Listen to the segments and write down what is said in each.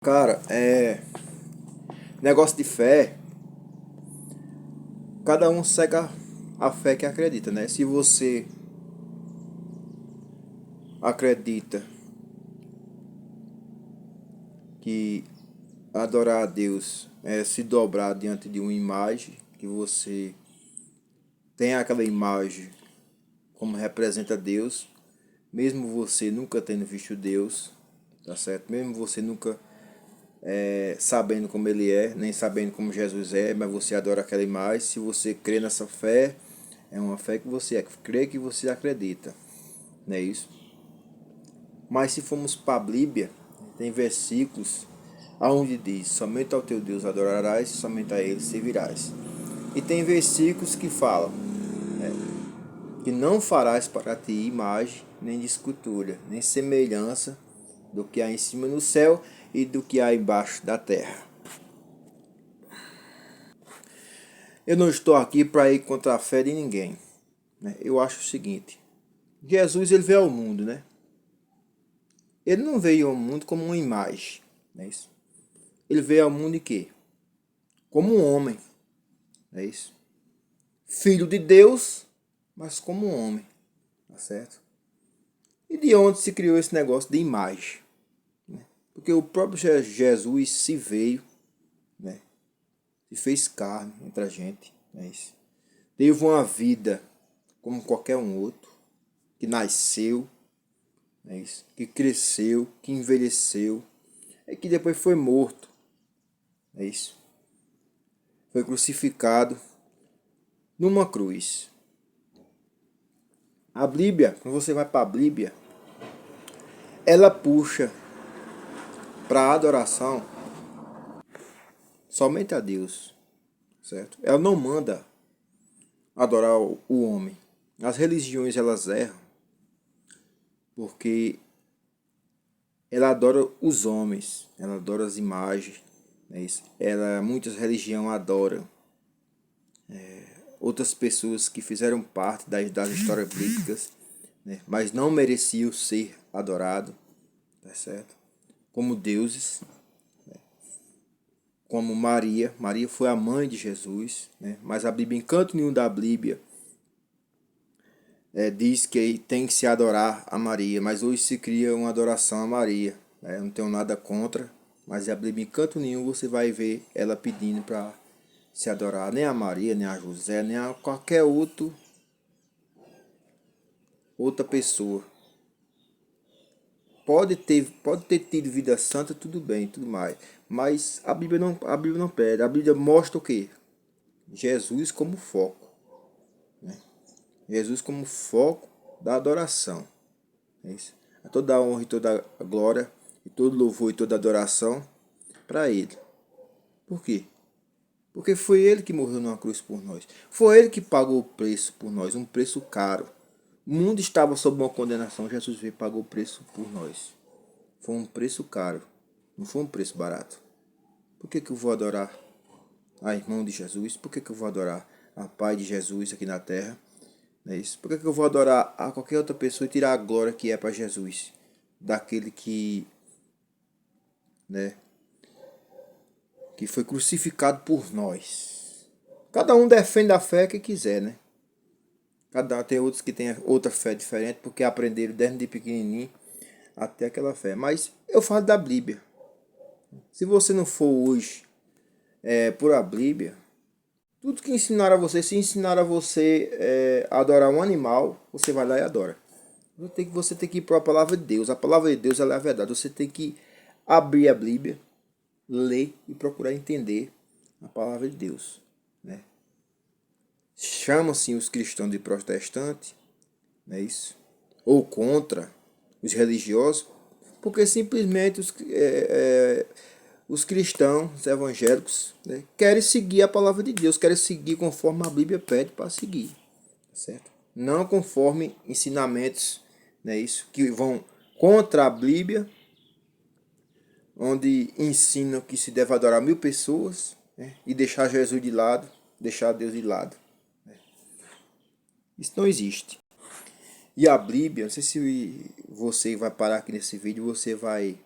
Cara, negócio de fé, cada um segue a fé que acredita, né? Se você acredita que adorar a Deus é se dobrar diante de uma imagem, que você tem aquela imagem como representa Deus, mesmo você nunca tendo visto Deus, tá certo? Mesmo você nunca sabendo como ele é, nem sabendo como Jesus é, mas você adora aquela imagem. Se você crê nessa fé, é uma fé que você crê, que você acredita, não é isso? Mas se formos para a Bíblia, tem versículos aonde diz: somente ao teu Deus adorarás, somente a ele servirás. E tem versículos que falam que não farás para ti imagem, nem de escultura, nem semelhança do que há em cima no céu e do que há embaixo da terra. Eu não estou aqui para ir contra a fé de ninguém, né? Eu acho o seguinte: Jesus, ele veio ao mundo, né? Ele não veio ao mundo como uma imagem, não é isso? Ele veio ao mundo e quê? Como um homem, não é isso? Filho de Deus, mas como um homem, tá certo? E de onde se criou esse negócio de imagem? Porque o próprio Jesus se veio, né? Se fez carne entre a gente, não é isso? Teve uma vida como qualquer um outro, que nasceu, não é isso? Que cresceu, que envelheceu, e que depois foi morto, é isso? Foi crucificado numa cruz. A Bíblia, quando você vai para a Bíblia, ela puxa para a adoração somente a Deus, certo? Ela não manda adorar o homem. As religiões elas erram porque ela adora os homens, ela adora as imagens, é isso. Muitas religiões adoram outras pessoas que fizeram parte das histórias bíblicas, né? Mas não mereciam ser adorados, tá certo? Como deuses, como Maria. Maria foi a mãe de Jesus, né? Mas a Bíblia, em canto nenhum da Bíblia, diz que tem que se adorar a Maria, mas hoje se cria uma adoração a Maria, né? Eu não tenho nada contra, mas a Bíblia, em canto nenhum, você vai ver ela pedindo para se adorar nem a Maria, nem a José, nem a qualquer outra pessoa. Pode ter tido vida santa, tudo bem, tudo mais. Mas a Bíblia não pede. A Bíblia mostra o quê? Jesus como foco. Jesus como foco da adoração. É isso. Toda a honra e toda a glória, e todo louvor e toda adoração para Ele. Por quê? Porque foi Ele que morreu numa cruz por nós. Foi Ele que pagou o preço por nós, um preço caro. O mundo estava sob uma condenação, Jesus veio e pagou o preço por nós. Foi um preço caro, não foi um preço barato. Por que eu vou adorar a irmã de Jesus? Por que eu vou adorar a pai de Jesus aqui na terra? Não é isso? Por que eu vou adorar a qualquer outra pessoa e tirar a glória que é para Jesus? Daquele né, que foi crucificado por nós. Cada um defende a fé que quiser, né? Tem outros que têm outra fé diferente porque aprenderam desde pequenininho até aquela fé. Mas eu falo da Bíblia. Se você não for hoje por a Bíblia, tudo que ensinaram a você, se ensinar a você a adorar um animal, você vai lá e adora. Você tem que ir para a palavra de Deus. A palavra de Deus ela é a verdade. Você tem que abrir a Bíblia, ler e procurar entender a palavra de Deus, né? Chamam-se os cristãos de protestantes, não é isso? Ou contra os religiosos, porque simplesmente os cristãos, os evangélicos, né, querem seguir a palavra de Deus, querem seguir conforme a Bíblia pede para seguir, certo? Não conforme ensinamentos, né, isso, que vão contra a Bíblia, onde ensinam que se deve adorar 1.000 pessoas, né, e deixar Jesus de lado, deixar Deus de lado. Isso não existe. E a Bíblia, não sei se você vai parar aqui nesse vídeo, você vai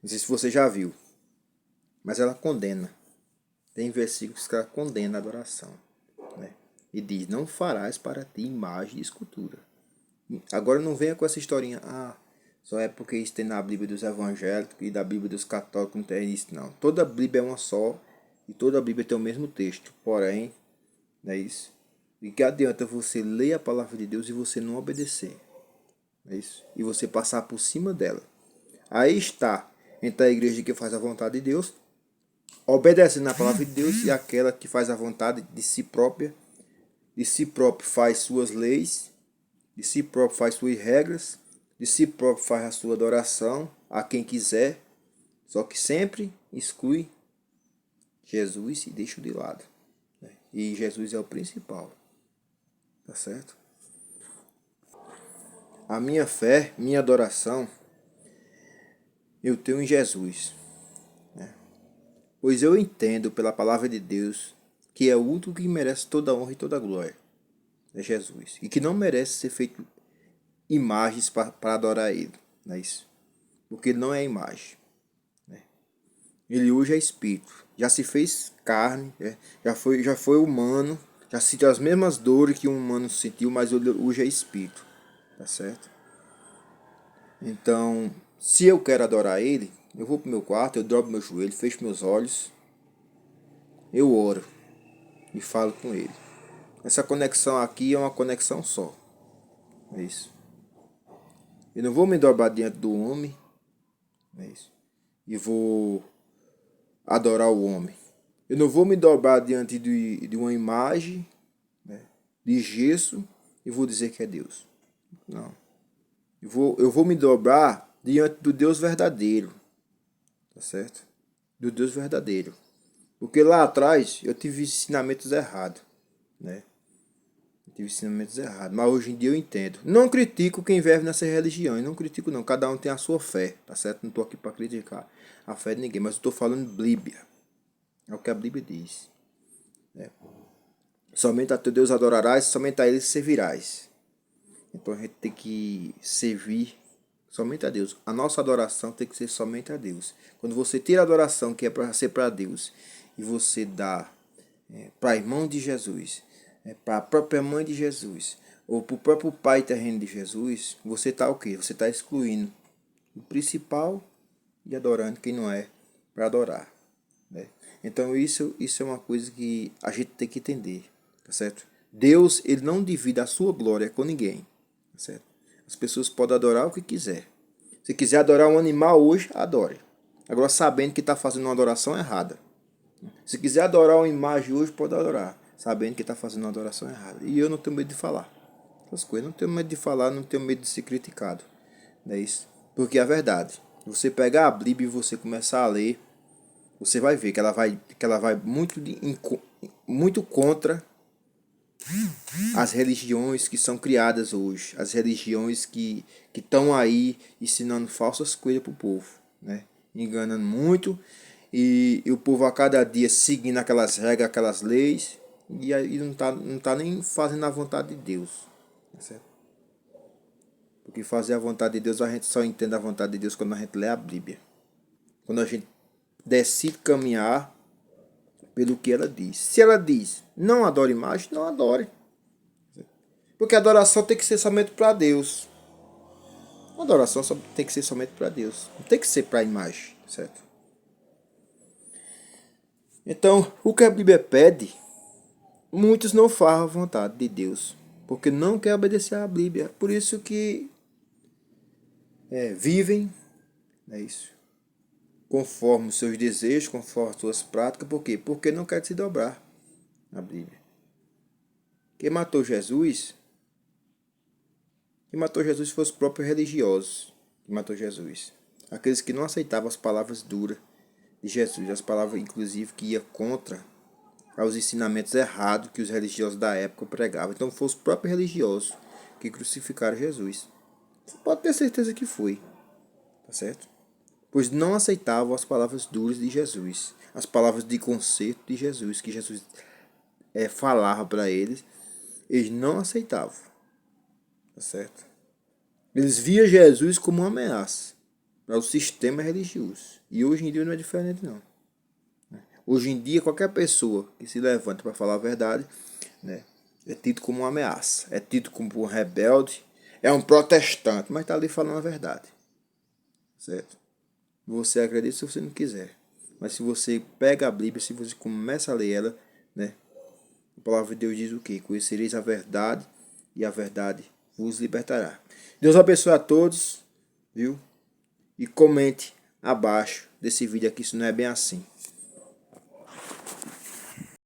Não sei se você já viu, mas ela condena. Tem versículos que ela condena a adoração, né? E diz, não farás para ti imagem de escultura. Agora não venha com essa historinha, só é porque isso tem na Bíblia dos evangélicos e da Bíblia dos católicos, não tem isso não. Toda a Bíblia é uma só e toda a Bíblia tem o mesmo texto, porém, não é isso? E que adianta você ler a palavra de Deus e você não obedecer, não é isso? E você passar por cima dela. Aí está entre a igreja que faz a vontade de Deus, obedecendo a palavra de Deus, e aquela que faz a vontade de si própria, de si próprio faz suas leis, de si próprio faz suas regras, de si próprio faz a sua adoração a quem quiser, só que sempre exclui Jesus e deixa de lado, né? E Jesus é o principal, tá certo? A minha fé, minha adoração, eu tenho em Jesus, né? Pois eu entendo pela palavra de Deus que é o único que merece toda a honra e toda a glória, é Jesus, e que não merece ser feito imagens para adorar Ele, não é isso? Porque Ele não é imagem, né? Ele hoje é Espírito, já se fez carne, já foi humano, já sentiu as mesmas dores que um humano sentiu, mas ele hoje é Espírito, tá certo? Então, se eu quero adorar Ele, eu vou pro meu quarto, eu dobro meu joelho, fecho meus olhos, eu oro e falo com Ele. Essa conexão aqui é uma conexão só, é isso. Eu não vou me dobrar diante do homem, é isso, e vou adorar o homem. Eu não vou me dobrar diante de uma imagem, né, de gesso, e vou dizer que é Deus. Não. Eu vou me dobrar diante do Deus verdadeiro, tá certo? Do Deus verdadeiro. Porque lá atrás eu tive ensinamentos errados, né? Eu tive ensinamentos errados, mas hoje em dia eu entendo. Não critico quem vive nessa religião, e não critico não, cada um tem a sua fé, tá certo? Não estou aqui para criticar a fé de ninguém, mas eu estou falando Bíblia. É o que a Bíblia diz, né? Somente a teu Deus adorarás, somente a Ele servirás. Então a gente tem que servir somente a Deus. A nossa adoração tem que ser somente a Deus. Quando você tira a adoração que é para ser para Deus e você dá para irmão de Jesus, para a própria mãe de Jesus, ou para o próprio pai terreno de Jesus, você está o quê? Você está excluindo o principal e adorando quem não é para adorar, né? Então isso é uma coisa que a gente tem que entender, tá certo? Deus, ele não divide a sua glória com ninguém, tá certo? As pessoas podem adorar o que quiser. Se quiser adorar um animal hoje, adore. Agora sabendo que está fazendo uma adoração errada. Se quiser adorar uma imagem hoje, pode adorar, sabendo que está fazendo uma adoração errada. E eu não tenho medo de falar essas coisas, não tenho medo de falar, não tenho medo de ser criticado, não é isso? Porque é a verdade. Você pegar a Bíblia e você começar a ler, você vai ver que ela vai muito contra as religiões que são criadas hoje, as religiões que estão aí ensinando falsas coisas para o povo, né? Enganando muito, e o povo a cada dia seguindo aquelas regras, aquelas leis, e aí não tá nem fazendo a vontade de Deus, tá certo? Porque fazer a vontade de Deus, a gente só entende a vontade de Deus quando a gente lê a Bíblia. Quando a gente decide caminhar pelo que ela diz. Se ela diz, não adore imagem, não adore. Porque a adoração tem que ser somente para Deus. A adoração só tem que ser somente para Deus. Não tem que ser para a imagem, certo? Então, o que a Bíblia pede, muitos não fazem a vontade de Deus. Porque não quer obedecer à Bíblia. Por isso que vivem, é isso, conforme os seus desejos, conforme as suas práticas. Por quê? Porque não quer se dobrar à Bíblia. Quem matou Jesus foi os próprios religiosos que matou Jesus. Aqueles que não aceitavam as palavras duras de Jesus, as palavras inclusive que ia contra aos ensinamentos errados que os religiosos da época pregavam. Então foram os próprios religiosos que crucificaram Jesus. Você pode ter certeza que foi, tá certo? Pois não aceitavam as palavras duras de Jesus, as palavras de conserto de Jesus, que Jesus falava para eles, eles não aceitavam, tá certo? Eles viam Jesus como uma ameaça, para o sistema religioso. E hoje em dia não é diferente, não. Hoje em dia, qualquer pessoa que se levanta para falar a verdade, né, é tido como uma ameaça, é tido como um rebelde, é um protestante, mas está ali falando a verdade. Certo? Você acredita se você não quiser. Mas se você pega a Bíblia, se você começa a ler ela, né, a palavra de Deus diz o quê? Conhecereis a verdade e a verdade vos libertará. Deus abençoe a todos, viu? E comente abaixo desse vídeo aqui se não é bem assim.